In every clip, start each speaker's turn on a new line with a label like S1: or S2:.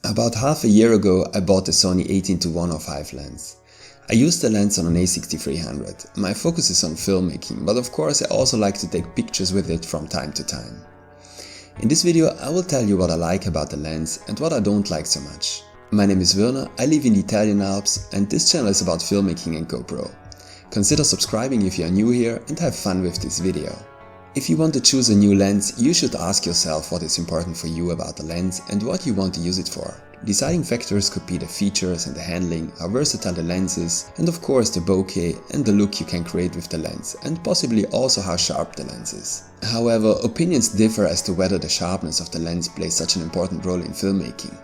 S1: About half a year ago I bought the Sony 18-105 lens. I used the lens on an A6300. My focus is on filmmaking, but of course I also like to take pictures with it from time to time. In this video I will tell you what I like about the lens and what I don't like so much. My name is Werner, I live in the Italian Alps and this channel is about filmmaking and GoPro. Consider subscribing if you are new here and have fun with this video. If you want to choose a new lens, you should ask yourself what is important for you about the lens and what you want to use it for. Deciding factors could be the features and the handling, how versatile the lens is, and of course the bokeh and the look you can create with the lens, and possibly also how sharp the lens is. However, opinions differ as to whether the sharpness of the lens plays such an important role in filmmaking.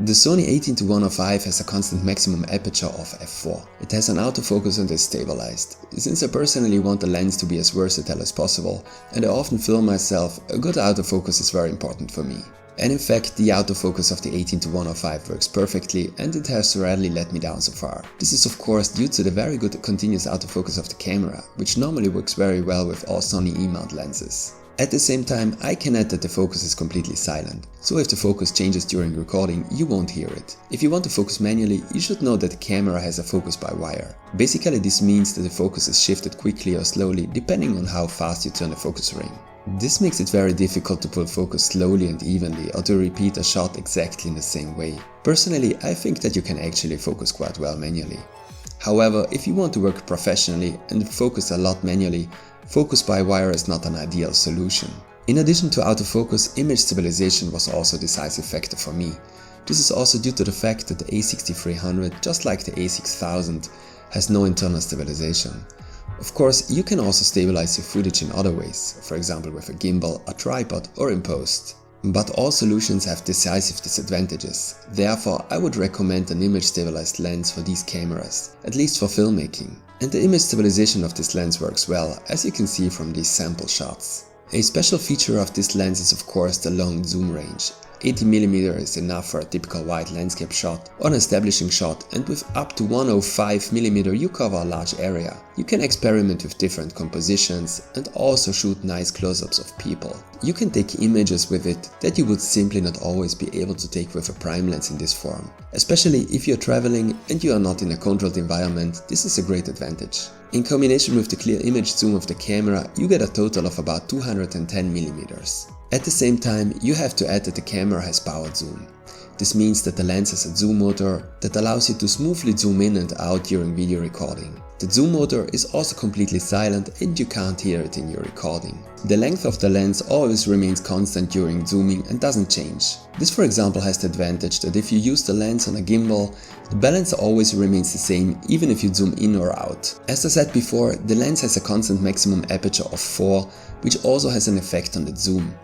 S1: The Sony 18-105 has a constant maximum aperture of f4. It has an autofocus and is stabilized. Since I personally want the lens to be as versatile as possible and I often film myself, a good autofocus is very important for me. And in fact, the autofocus of the 18-105 works perfectly and it has rarely let me down so far. This is of course due to the very good continuous autofocus of the camera, which normally works very well with all Sony E-Mount lenses. At the same time, I can add that the focus is completely silent, so if the focus changes during recording, you won't hear it. If you want to focus manually, you should know that the camera has a focus by wire. Basically this means that the focus is shifted quickly or slowly depending on how fast you turn the focus ring. This makes it very difficult to pull focus slowly and evenly or to repeat a shot exactly in the same way. Personally, I think that you can actually focus quite well manually. However, if you want to work professionally and focus a lot manually, focus by wire is not an ideal solution. In addition to autofocus, image stabilization was also a decisive factor for me. This is also due to the fact that the A6300, just like the A6000, has no internal stabilization. Of course, you can also stabilize your footage in other ways, for example with a gimbal, a tripod or in post. But all solutions have decisive disadvantages. Therefore, I would recommend an image stabilized lens for these cameras, at least for filmmaking. And the image stabilization of this lens works well, as you can see from these sample shots. A special feature of this lens is of course the long zoom range. 80mm is enough for a typical wide landscape shot or an establishing shot, and with up to 105mm you cover a large area. You can experiment with different compositions and also shoot nice close-ups of people. You can take images with it that you would simply not always be able to take with a prime lens in this form. Especially if you're traveling and you are not in a controlled environment, this is a great advantage. In combination with the clear image zoom of the camera, you get a total of about 210mm. At the same time, you have to add that the camera has powered zoom. This means that the lens has a zoom motor that allows you to smoothly zoom in and out during video recording. The zoom motor is also completely silent and you can't hear it in your recording. The length of the lens always remains constant during zooming and doesn't change. This for example has the advantage that if you use the lens on a gimbal, the balance always remains the same even if you zoom in or out. As I said before, the lens has a constant maximum aperture of 4, which also has an effect on the zoom.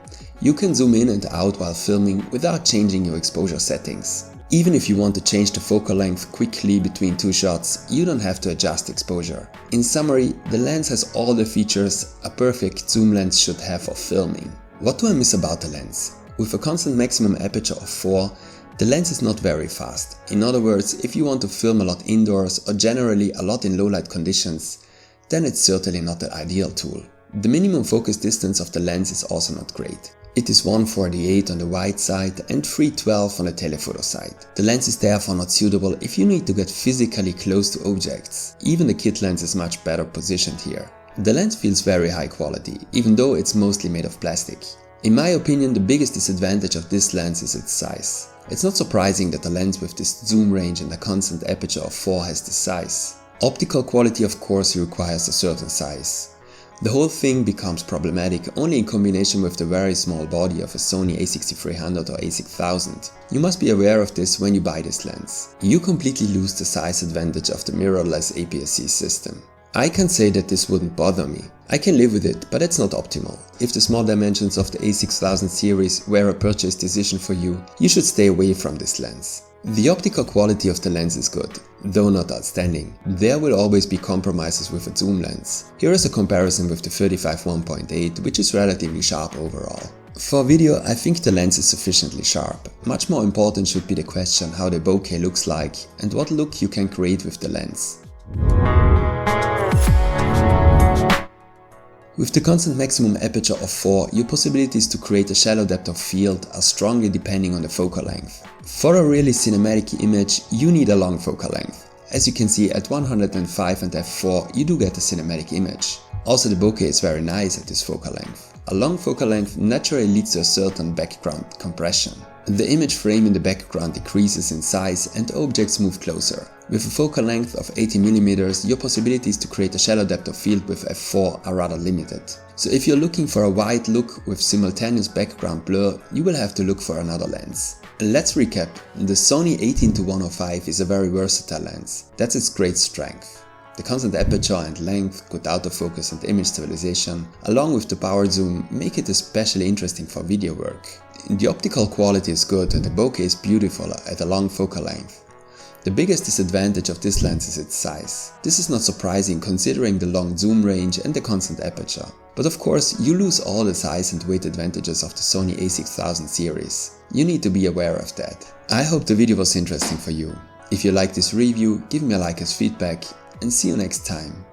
S1: You can zoom in and out while filming without changing your exposure settings. Even if you want to change the focal length quickly between two shots, you don't have to adjust exposure. In summary, the lens has all the features a perfect zoom lens should have for filming. What do I miss about the lens? With a constant maximum aperture of 4, the lens is not very fast. In other words, if you want to film a lot indoors or generally a lot in low light conditions, then it's certainly not the ideal tool. The minimum focus distance of the lens is also not great. It is 1.48 on the wide side and 3.12 on the telephoto side. The lens is therefore not suitable if you need to get physically close to objects. Even the kit lens is much better positioned here. The lens feels very high quality, even though it's mostly made of plastic. In my opinion, the biggest disadvantage of this lens is its size. It's not surprising that a lens with this zoom range and a constant aperture of 4 has this size. Optical quality of course requires a certain size. The whole thing becomes problematic only in combination with the very small body of a Sony A6300 or A6000. You must be aware of this when you buy this lens. You completely lose the size advantage of the mirrorless APS-C system. I can say that this wouldn't bother me. I can live with it, but it's not optimal. If the small dimensions of the A6000 series were a purchase decision for you, you should stay away from this lens. The optical quality of the lens is good, though not outstanding. There will always be compromises with a zoom lens. Here is a comparison with the 35-1.8, which is relatively sharp overall. For video, I think the lens is sufficiently sharp. Much more important should be the question how the bokeh looks like and what look you can create with the lens. With the constant maximum aperture of 4, your possibilities to create a shallow depth of field are strongly depending on the focal length. For a really cinematic image, you need a long focal length. As you can see, at 105 and f4 you do get a cinematic image. Also, the bokeh is very nice at this focal length. A long focal length naturally leads to a certain background compression. The image frame in the background decreases in size and objects move closer. With a focal length of 80mm, your possibilities to create a shallow depth of field with f4 are rather limited. So if you're looking for a wide look with simultaneous background blur, you will have to look for another lens. Let's recap. The Sony 18-105 is a very versatile lens. That's its great strength. The constant aperture and length, good autofocus and image stabilization, along with the power zoom, make it especially interesting for video work. The optical quality is good and the bokeh is beautiful at a long focal length. The biggest disadvantage of this lens is its size. This is not surprising considering the long zoom range and the constant aperture. But of course, you lose all the size and weight advantages of the Sony A6000 series. You need to be aware of that. I hope the video was interesting for you. If you liked this review, give me a like as feedback and see you next time.